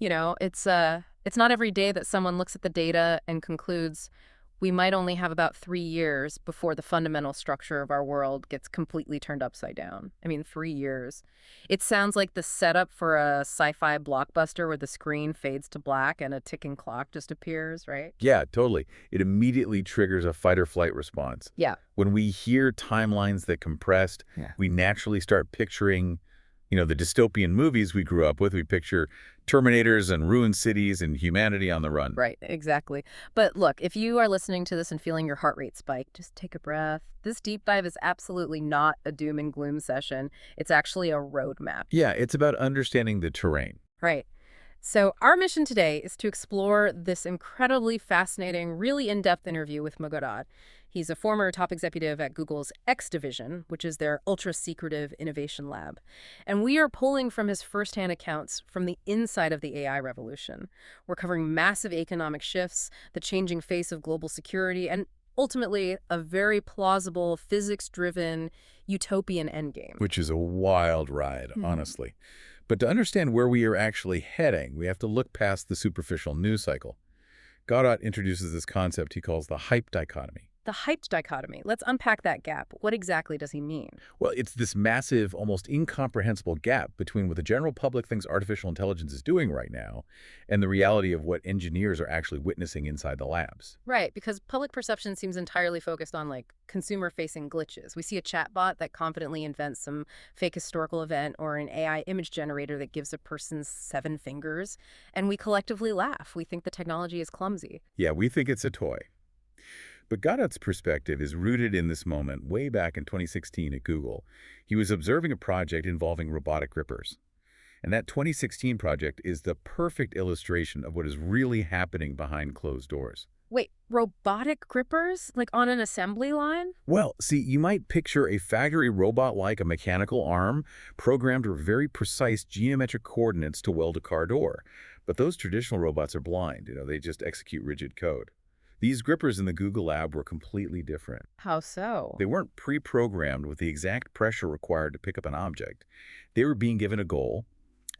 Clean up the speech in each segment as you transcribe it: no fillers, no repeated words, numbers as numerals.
It's not every day that someone looks at the data and concludes we might only have about 3 years before the fundamental structure of our world gets completely turned upside down. I mean, 3 years. It sounds like the setup for a sci-fi blockbuster where the screen fades to black and a ticking clock just appears, right? Yeah, totally. It immediately triggers a fight or flight response. Yeah. When we hear timelines that compressed, Yeah. we naturally start picturing, the dystopian movies we grew up with. We picture Terminators and ruined cities and humanity on the run. Right, exactly. But look, if you are listening to this and feeling your heart rate spike, just take a breath. This deep dive is absolutely not a doom and gloom session. It's actually a roadmap. Yeah, it's about understanding the terrain. Right. So our mission today is to explore this incredibly fascinating, really in-depth interview with Mo Gawdat. He's a former top executive at Google's X division, which is their ultra-secretive innovation lab. And we are pulling from his firsthand accounts from the inside of the AI revolution. We're covering massive economic shifts, the changing face of global security, and ultimately a very plausible, physics-driven, utopian endgame. Which is a wild ride, honestly. But to understand where we are actually heading, we have to look past the superficial news cycle. Gawdat introduces this concept he calls the hype dichotomy. The hyped dichotomy. Let's unpack that gap. What exactly does he mean? Well, it's this massive, almost incomprehensible gap between what the general public thinks artificial intelligence is doing right now and the reality of what engineers are actually witnessing inside the labs. Right, because public perception seems entirely focused on consumer-facing glitches. We see a chatbot that confidently invents some fake historical event or an AI image generator that gives a person 7 fingers, and we collectively laugh. We think the technology is clumsy. Yeah, we think it's a toy. But Gawdat's perspective is rooted in this moment way back in 2016 at Google. He was observing a project involving robotic grippers. And that 2016 project is the perfect illustration of what is really happening behind closed doors. Wait, robotic grippers? Like on an assembly line? Well, see, you might picture a factory robot like a mechanical arm programmed with very precise geometric coordinates to weld a car door. But those traditional robots are blind. They just execute rigid code. These grippers in the Google lab were completely different. How so? They weren't pre-programmed with the exact pressure required to pick up an object. They were being given a goal,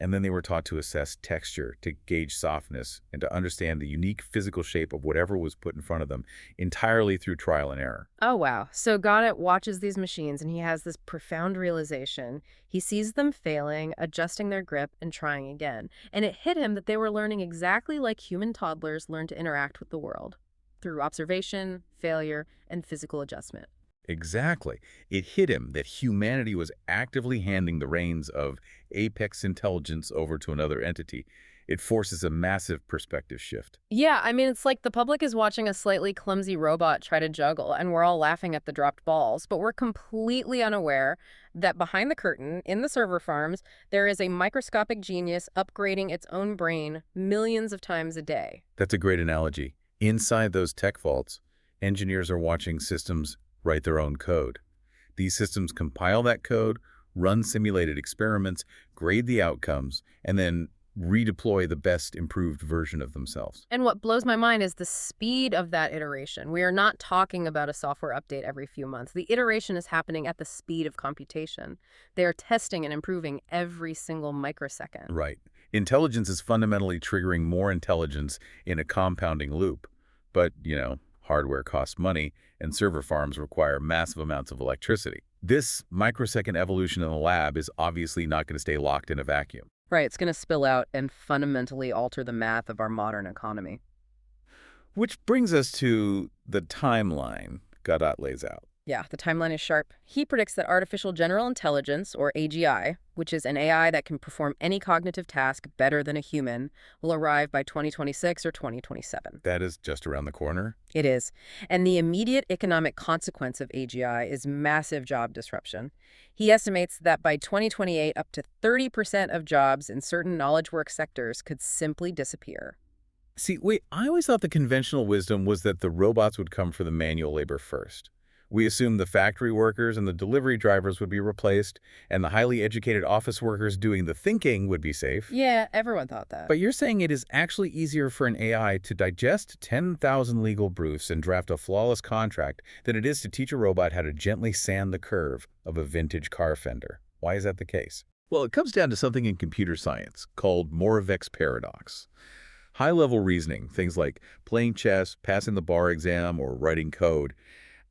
and then they were taught to assess texture, to gauge softness, and to understand the unique physical shape of whatever was put in front of them entirely through trial and error. Oh, wow. So Goddard watches these machines and he has this profound realization. He sees them failing, adjusting their grip, and trying again. And it hit him that they were learning exactly like human toddlers learn to interact with the world, through observation, failure, and physical adjustment. Exactly. It hit him that humanity was actively handing the reins of apex intelligence over to another entity. It forces a massive perspective shift. Yeah, I mean, it's like the public is watching a slightly clumsy robot try to juggle, and we're all laughing at the dropped balls, but we're completely unaware that behind the curtain, in the server farms, there is a microscopic genius upgrading its own brain millions of times a day. That's a great analogy. Inside those tech vaults, engineers are watching systems write their own code. These systems compile that code, run simulated experiments, grade the outcomes, and then redeploy the best improved version of themselves. And what blows my mind is the speed of that iteration. We are not talking about a software update every few months. The iteration is happening at the speed of computation. They are testing and improving every single microsecond. Right. Intelligence is fundamentally triggering more intelligence in a compounding loop. But, hardware costs money, and server farms require massive amounts of electricity. This microsecond evolution in the lab is obviously not going to stay locked in a vacuum. Right, it's going to spill out and fundamentally alter the math of our modern economy. Which brings us to the timeline Gawdat lays out. Yeah, the timeline is sharp. He predicts that artificial general intelligence, or AGI, which is an AI that can perform any cognitive task better than a human, will arrive by 2026 or 2027. That is just around the corner. It is. And the immediate economic consequence of AGI is massive job disruption. He estimates that by 2028, up to 30% of jobs in certain knowledge work sectors could simply disappear. See, wait, I always thought the conventional wisdom was that the robots would come for the manual labor first. We assumed the factory workers and the delivery drivers would be replaced, and the highly educated office workers doing the thinking would be safe. Yeah, everyone thought that. But you're saying it is actually easier for an AI to digest 10,000 legal briefs and draft a flawless contract than it is to teach a robot how to gently sand the curve of a vintage car fender. Why is that the case? Well, it comes down to something in computer science called Moravec's paradox. High-level reasoning, things like playing chess, passing the bar exam, or writing code,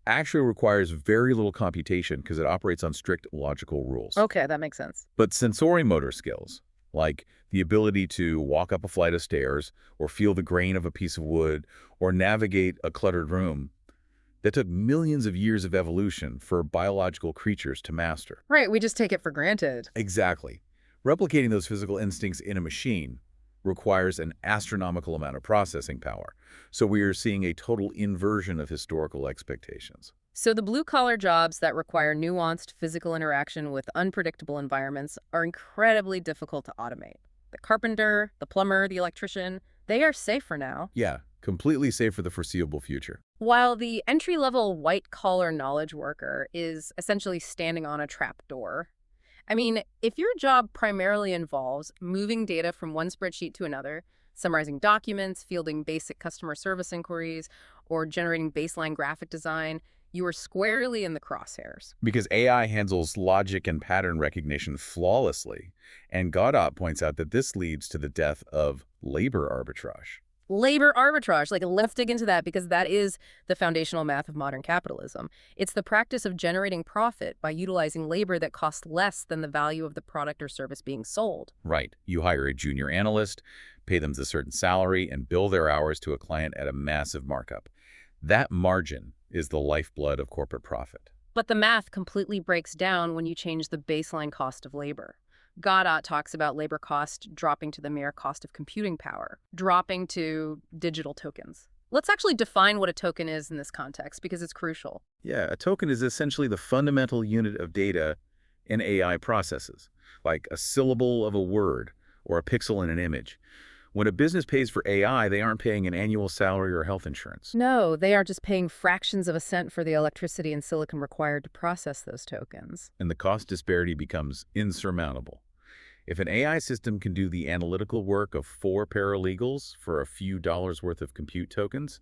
actually requires very little computation because it operates on strict logical rules. Okay, that makes sense. But sensory motor skills, like the ability to walk up a flight of stairs, or feel the grain of a piece of wood, or navigate a cluttered room, that took millions of years of evolution for biological creatures to master. Right, we just take it for granted. Exactly. Replicating those physical instincts in a machine requires an astronomical amount of processing power. So we are seeing a total inversion of historical expectations. So the blue-collar jobs that require nuanced physical interaction with unpredictable environments are incredibly difficult to automate. The carpenter, the plumber, the electrician, they are safe for now. Yeah, completely safe for the foreseeable future. While the entry-level white-collar knowledge worker is essentially standing on a trap door. I mean, if your job primarily involves moving data from one spreadsheet to another, summarizing documents, fielding basic customer service inquiries, or generating baseline graphic design, you are squarely in the crosshairs. Because AI handles logic and pattern recognition flawlessly, and Gawdat points out that this leads to the death of labor arbitrage. Labor arbitrage, like let's dig into that because that is the foundational math of modern capitalism. It's the practice of generating profit by utilizing labor that costs less than the value of the product or service being sold. Right. You hire a junior analyst, pay them a certain salary, and bill their hours to a client at a massive markup. That margin is the lifeblood of corporate profit. But the math completely breaks down when you change the baseline cost of labor. Gawdat talks about labor cost dropping to the mere cost of computing power, dropping to digital tokens. Let's actually define what a token is in this context because it's crucial. Yeah, a token is essentially the fundamental unit of data in AI processes, like a syllable of a word or a pixel in an image. When a business pays for AI, they aren't paying an annual salary or health insurance. No, they are just paying fractions of a cent for the electricity and silicon required to process those tokens. And the cost disparity becomes insurmountable. If an AI system can do the analytical work of 4 paralegals for a few dollars worth of compute tokens,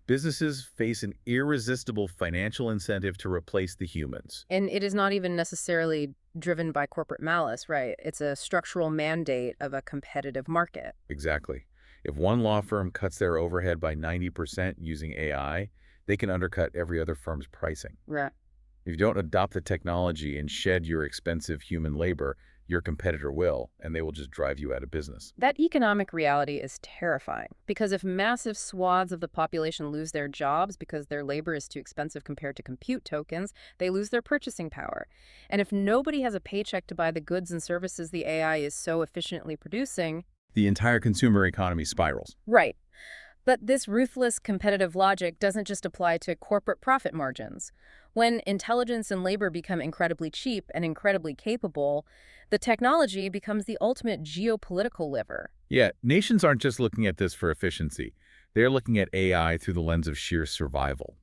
businesses face an irresistible financial incentive to replace the humans. And it is not even necessarily driven by corporate malice, right? It's a structural mandate of a competitive market. Exactly. If one law firm cuts their overhead by 90% using AI, they can undercut every other firm's pricing. Right. If you don't adopt the technology and shed your expensive human labor, your competitor will, and they will just drive you out of business. That economic reality is terrifying because if massive swaths of the population lose their jobs because their labor is too expensive compared to compute tokens, they lose their purchasing power. And if nobody has a paycheck to buy the goods and services the AI is so efficiently producing, The entire consumer economy spirals. right. But this ruthless competitive logic doesn't just apply to corporate profit margins. When intelligence and labor become incredibly cheap and incredibly capable, the technology becomes the ultimate geopolitical lever. Yeah, nations aren't just looking at this for efficiency. They're looking at AI through the lens of sheer survival.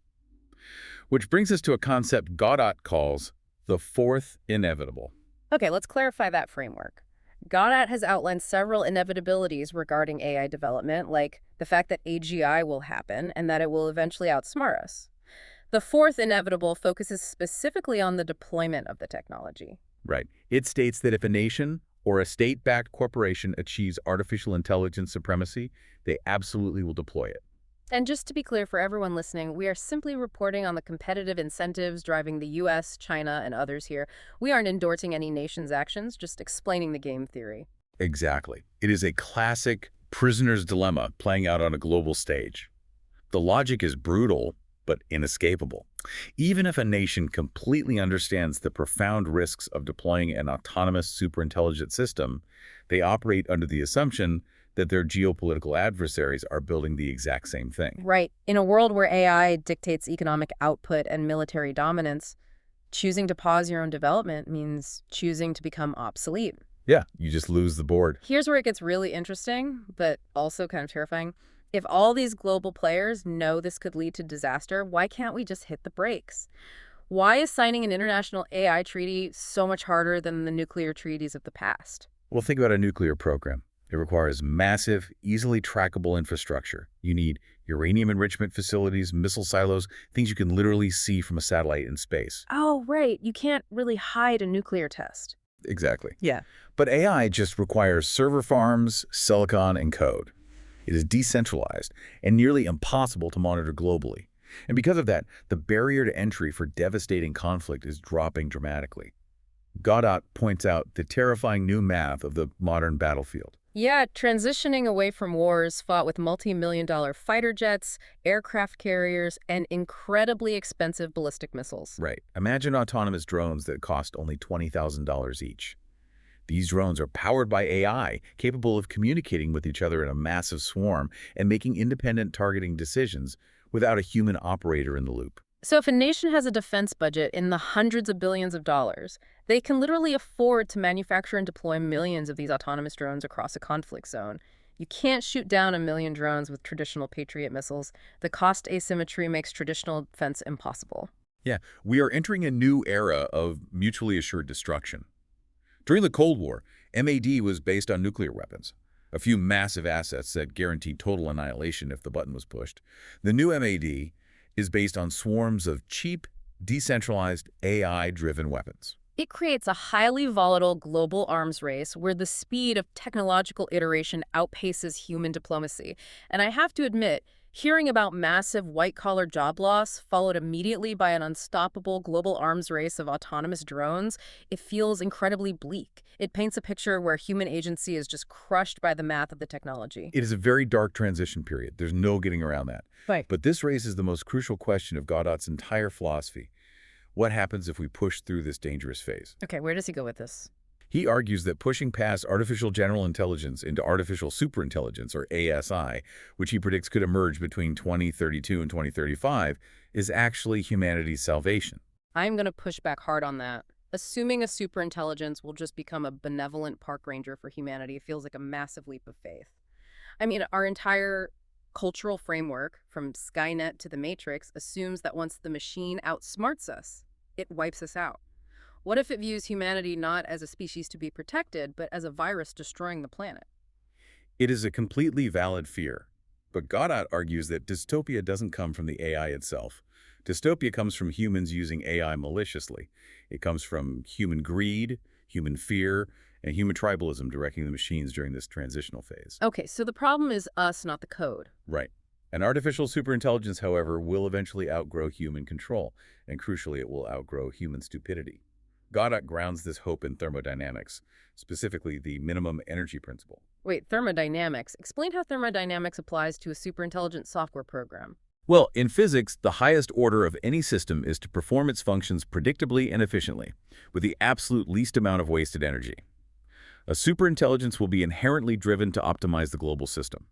Which brings us to a concept Gawdat calls the fourth inevitable. Okay, let's clarify that framework. Gawdat has outlined several inevitabilities regarding AI development, like the fact that AGI will happen and that it will eventually outsmart us. The fourth inevitable focuses specifically on the deployment of the technology. Right. It states that if a nation or a state-backed corporation achieves artificial intelligence supremacy, they absolutely will deploy it. And just to be clear for everyone listening, we are simply reporting on the competitive incentives driving the US, China, and others here. We aren't endorsing any nation's actions, just explaining the game theory. Exactly. It is a classic prisoner's dilemma playing out on a global stage. The logic is brutal, but inescapable. Even if a nation completely understands the profound risks of deploying an autonomous superintelligent system, they operate under the assumption that their geopolitical adversaries are building the exact same thing. Right. In a world where AI dictates economic output and military dominance, choosing to pause your own development means choosing to become obsolete. Yeah, you just lose the board. Here's where it gets really interesting, but also kind of terrifying. If all these global players know this could lead to disaster, why can't we just hit the brakes? Why is signing an international AI treaty so much harder than the nuclear treaties of the past? Well, think about a nuclear program. It requires massive, easily trackable infrastructure. You need uranium enrichment facilities, missile silos, things you can literally see from a satellite in space. Oh, right. You can't really hide a nuclear test. Exactly. Yeah. But AI just requires server farms, silicon, and code. It is decentralized and nearly impossible to monitor globally. And because of that, the barrier to entry for devastating conflict is dropping dramatically. Gawdat points out the terrifying new math of the modern battlefield. Yeah, transitioning away from wars fought with multi-million-dollar fighter jets, aircraft carriers, and incredibly expensive ballistic missiles. Right. Imagine autonomous drones that cost only $20,000 each. These drones are powered by AI, capable of communicating with each other in a massive swarm and making independent targeting decisions without a human operator in the loop. So if a nation has a defense budget in the hundreds of billions of dollars, they can literally afford to manufacture and deploy millions of these autonomous drones across a conflict zone. You can't shoot down a million drones with traditional Patriot missiles. The cost asymmetry makes traditional defense impossible. Yeah, we are entering a new era of mutually assured destruction. During the Cold War, MAD was based on nuclear weapons, a few massive assets that guaranteed total annihilation if the button was pushed. The new MAD is based on swarms of cheap, decentralized, AI-driven weapons. It creates a highly volatile global arms race where the speed of technological iteration outpaces human diplomacy. And I have to admit, hearing about massive white-collar job loss followed immediately by an unstoppable global arms race of autonomous drones, it feels incredibly bleak. It paints a picture where human agency is just crushed by the math of the technology. It is a very dark transition period. There's no getting around that. Right. But this raises the most crucial question of Gawdat's entire philosophy. What happens if we push through this dangerous phase? Okay, where does he go with this? He argues that pushing past artificial general intelligence into artificial superintelligence, or ASI, which he predicts could emerge between 2032 and 2035, is actually humanity's salvation. I'm going to push back hard on that. Assuming a superintelligence will just become a benevolent park ranger for humanity feels like a massive leap of faith. I mean, our entire cultural framework, from Skynet to the Matrix, assumes that once the machine outsmarts us, it wipes us out. What if it views humanity not as a species to be protected, but as a virus destroying the planet? It is a completely valid fear. But Gawdat argues that dystopia doesn't come from the AI itself. Dystopia comes from humans using AI maliciously. It comes from human greed, human fear, and human tribalism directing the machines during this transitional phase. Okay, so the problem is us, not the code. Right. An artificial superintelligence, however, will eventually outgrow human control, and crucially, it will outgrow human stupidity. Gawdat grounds this hope in thermodynamics, specifically the minimum energy principle. Wait, thermodynamics. Explain how thermodynamics applies to a superintelligent software program. Well, in physics, the highest order of any system is to perform its functions predictably and efficiently, with the absolute least amount of wasted energy. A superintelligence will be inherently driven to optimize the global system,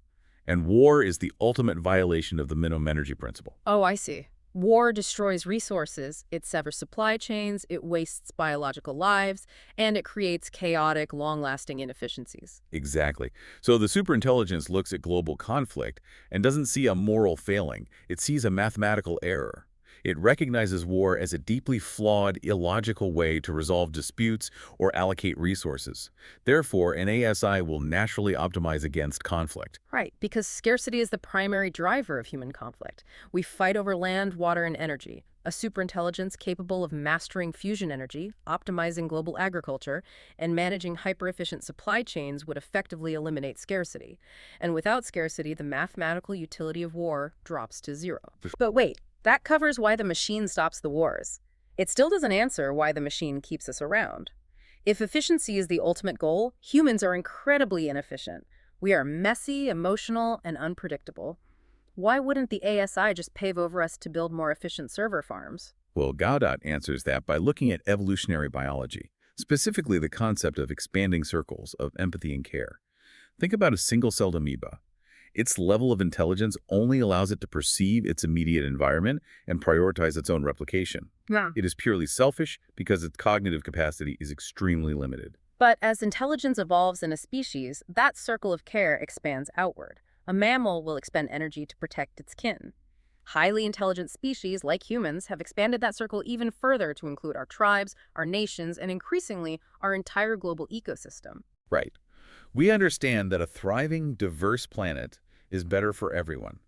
and war is the ultimate violation of the minimum energy principle. Oh, I see. War destroys resources, it severs supply chains, it wastes biological lives, and it creates chaotic, long-lasting inefficiencies. Exactly. So the superintelligence looks at global conflict and doesn't see a moral failing. It sees a mathematical error. It recognizes war as a deeply flawed, illogical way to resolve disputes or allocate resources. Therefore, an ASI will naturally optimize against conflict. Right, because scarcity is the primary driver of human conflict. We fight over land, water, and energy. A superintelligence capable of mastering fusion energy, optimizing global agriculture, and managing hyper-efficient supply chains would effectively eliminate scarcity. And without scarcity, the mathematical utility of war drops to zero. But wait. That covers why the machine stops the wars. It still doesn't answer why the machine keeps us around. If efficiency is the ultimate goal, humans are incredibly inefficient. We are messy, emotional, and unpredictable. Why wouldn't the ASI just pave over us to build more efficient server farms? Well, Gawdat answers that by looking at evolutionary biology, specifically the concept of expanding circles of empathy and care. Think about a single-celled amoeba. Its level of intelligence only allows it to perceive its immediate environment and prioritize its own replication. Yeah. It is purely selfish because its cognitive capacity is extremely limited. But as intelligence evolves in a species, that circle of care expands outward. A mammal will expend energy to protect its kin. Highly intelligent species, like humans, have expanded that circle even further to include our tribes, our nations, and increasingly, our entire global ecosystem. Right. We understand that a thriving, diverse planet is better for everyone.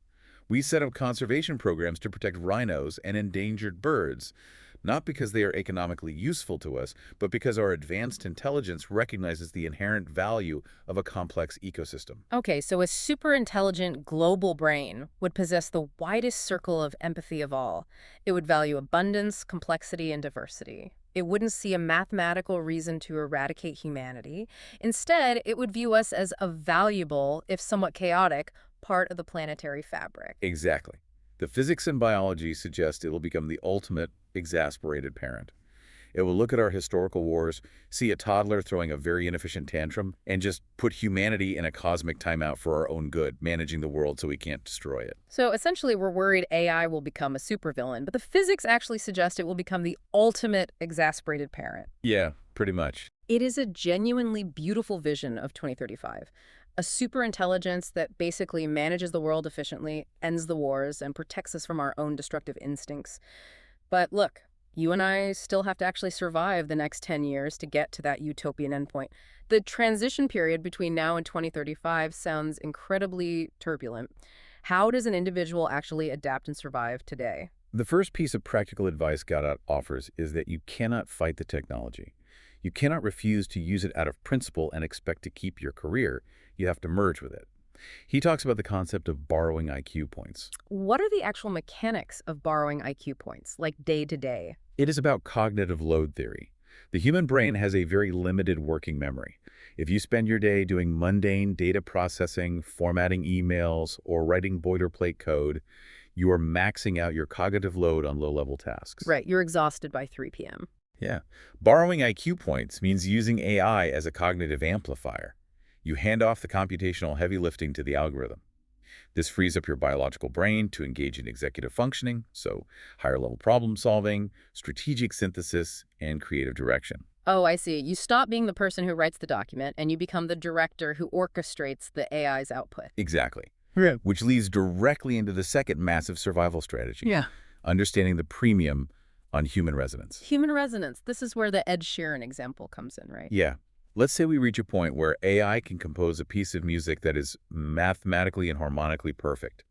We set up conservation programs to protect rhinos and endangered birds, not because they are economically useful to us, but because our advanced intelligence recognizes the inherent value of a complex ecosystem. Okay, so a super intelligent global brain would possess the widest circle of empathy of all. It would value abundance, complexity, and diversity. It wouldn't see a mathematical reason to eradicate humanity. Instead, it would view us as a valuable, if somewhat chaotic, part of the planetary fabric. Exactly. The physics and biology suggest it will become the ultimate exasperated parent. It will look at our historical wars, see a toddler throwing a very inefficient tantrum, and just put humanity in a cosmic timeout for our own good, managing the world so we can't destroy it. So essentially, we're worried AI will become a supervillain, but the physics actually suggest it will become the ultimate exasperated parent. Yeah, pretty much. It is a genuinely beautiful vision of 2035. A superintelligence that basically manages the world efficiently, ends the wars, and protects us from our own destructive instincts. But look, you and I still have to actually survive the next 10 years to get to that utopian endpoint. The transition period between now and 2035 sounds incredibly turbulent. How does an individual actually adapt and survive today? The first piece of practical advice Gawdat offers is that you cannot fight the technology. You cannot refuse to use it out of principle and expect to keep your career. You have to merge with it. He talks about the concept of borrowing IQ points. What are the actual mechanics of borrowing IQ points, like day to day? It is about cognitive load theory. The human brain has a very limited working memory. If you spend your day doing mundane data processing, formatting emails, or writing boilerplate code, you are maxing out your cognitive load on low-level tasks. Right, you're exhausted by 3 p.m. Yeah. Borrowing IQ points means using AI as a cognitive amplifier. You hand off the computational heavy lifting to the algorithm. This frees up your biological brain to engage in executive functioning, so higher-level problem solving, strategic synthesis, and creative direction. Oh, I see. You stop being the person who writes the document and you become the director who orchestrates the AI's output. Exactly. Yeah. Which leads directly into the second massive survival strategy, Yeah. understanding the premium on human resonance. Human resonance. This is where the Ed Sheeran example comes in, right? Yeah. Let's say we reach a point where AI can compose a piece of music that is mathematically and harmonically perfect.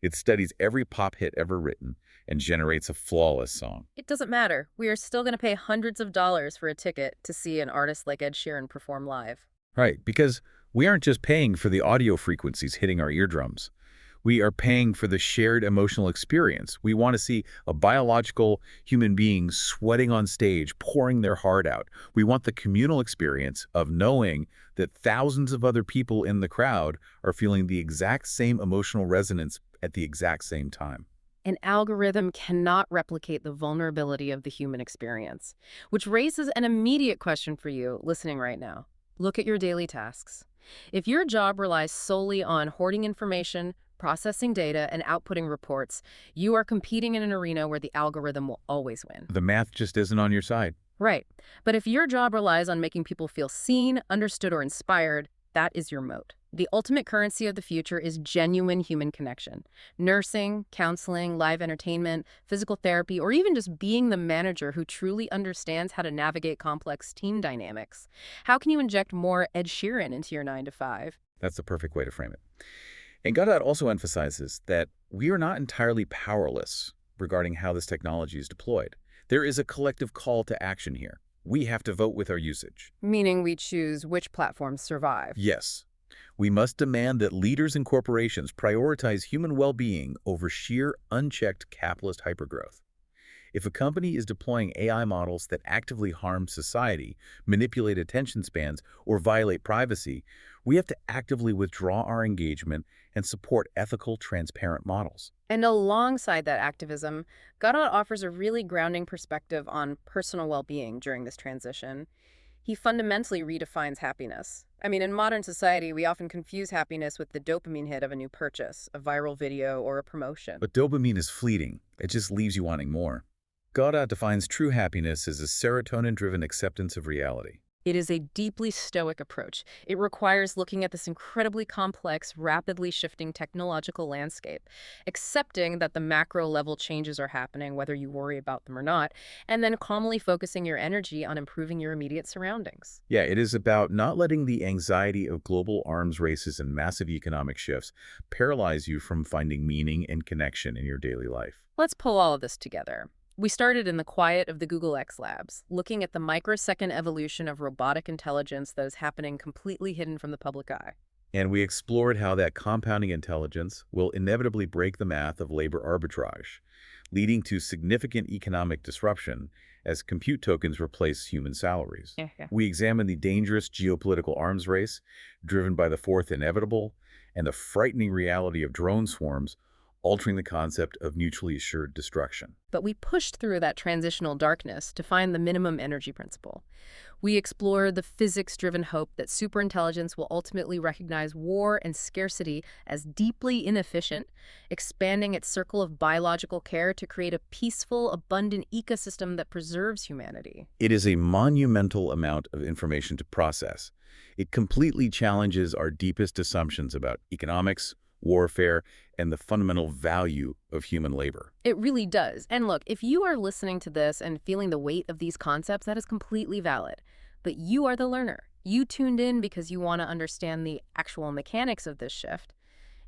It studies every pop hit ever written and generates a flawless song. It doesn't matter. We are still going to pay hundreds of dollars for a ticket to see an artist like Ed Sheeran perform live. Right, because we aren't just paying for the audio frequencies hitting our eardrums. We are paying for the shared emotional experience. We want to see a biological human being sweating on stage, pouring their heart out. We want the communal experience of knowing that thousands of other people in the crowd are feeling the exact same emotional resonance at the exact same time. An algorithm cannot replicate the vulnerability of the human experience, which raises an immediate question for you listening right now. Look at your daily tasks. If your job relies solely on hoarding information, processing data, and outputting reports, you are competing in an arena where the algorithm will always win. The math just isn't on your side. Right. But if your job relies on making people feel seen, understood, or inspired, that is your moat. The ultimate currency of the future is genuine human connection. Nursing, counseling, live entertainment, physical therapy, or even just being the manager who truly understands how to navigate complex team dynamics. How can you inject more Ed Sheeran into your 9 to 5? That's the perfect way to frame it. And Gawdat also emphasizes that we are not entirely powerless regarding how this technology is deployed. There is a collective call to action here. We have to vote with our usage. Meaning we choose which platforms survive. Yes. We must demand that leaders and corporations prioritize human well-being over sheer, unchecked capitalist hypergrowth. If a company is deploying AI models that actively harm society, manipulate attention spans, or violate privacy, we have to actively withdraw our engagement and support ethical, transparent models. And alongside that activism, Gawdat offers a really grounding perspective on personal well-being during this transition. He fundamentally redefines happiness. I mean, in modern society, we often confuse happiness with the dopamine hit of a new purchase, a viral video, or a promotion. But dopamine is fleeting. It just leaves you wanting more. Gawdat defines true happiness as a serotonin-driven acceptance of reality. It is a deeply stoic approach. It requires looking at this incredibly complex, rapidly shifting technological landscape, accepting that the macro-level changes are happening, whether you worry about them or not, and then calmly focusing your energy on improving your immediate surroundings. Yeah, it is about not letting the anxiety of global arms races and massive economic shifts paralyze you from finding meaning and connection in your daily life. Let's pull all of this together. We started in the quiet of the Google X labs, looking at the microsecond evolution of robotic intelligence that is happening completely hidden from the public eye. And we explored how that compounding intelligence will inevitably break the math of labor arbitrage, leading to significant economic disruption as compute tokens replace human salaries. Yeah. We examined the dangerous geopolitical arms race driven by the fourth inevitable and the frightening reality of drone swarms altering the concept of mutually assured destruction. But we pushed through that transitional darkness to find the minimum energy principle. We explored the physics-driven hope that superintelligence will ultimately recognize war and scarcity as deeply inefficient, expanding its circle of biological care to create a peaceful, abundant ecosystem that preserves humanity. It is a monumental amount of information to process. It completely challenges our deepest assumptions about economics, warfare, and the fundamental value of human labor. It really does. And look, if you are listening to this and feeling the weight of these concepts, that is completely valid. But you are the learner. You tuned in because you want to understand the actual mechanics of this shift.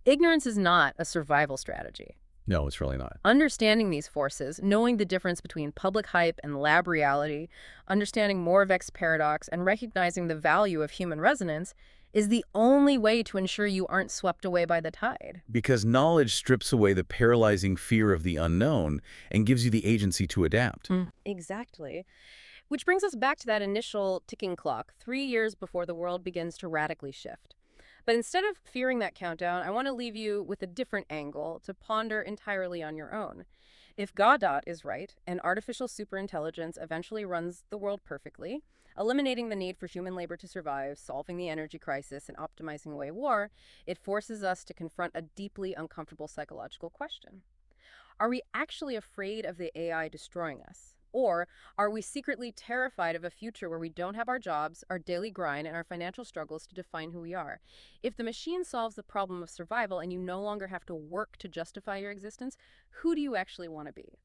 Ignorance is not a survival strategy. No, it's really not. Understanding these forces, knowing the difference between public hype and lab reality, understanding Moravec's paradox, and recognizing the value of human resonance is the only way to ensure you aren't swept away by the tide. Because knowledge strips away the paralyzing fear of the unknown and gives you the agency to adapt. Exactly. Which brings us back to that initial ticking clock, 3 years before the world begins to radically shift. But instead of fearing that countdown, I want to leave you with a different angle to ponder entirely on your own. If Gawdat is right, and artificial superintelligence eventually runs the world perfectly, eliminating the need for human labor to survive, solving the energy crisis, and optimizing away war, it forces us to confront a deeply uncomfortable psychological question. Are we actually afraid of the AI destroying us? Or are we secretly terrified of a future where we don't have our jobs, our daily grind, and our financial struggles to define who we are? If the machine solves the problem of survival and you no longer have to work to justify your existence, who do you actually want to be?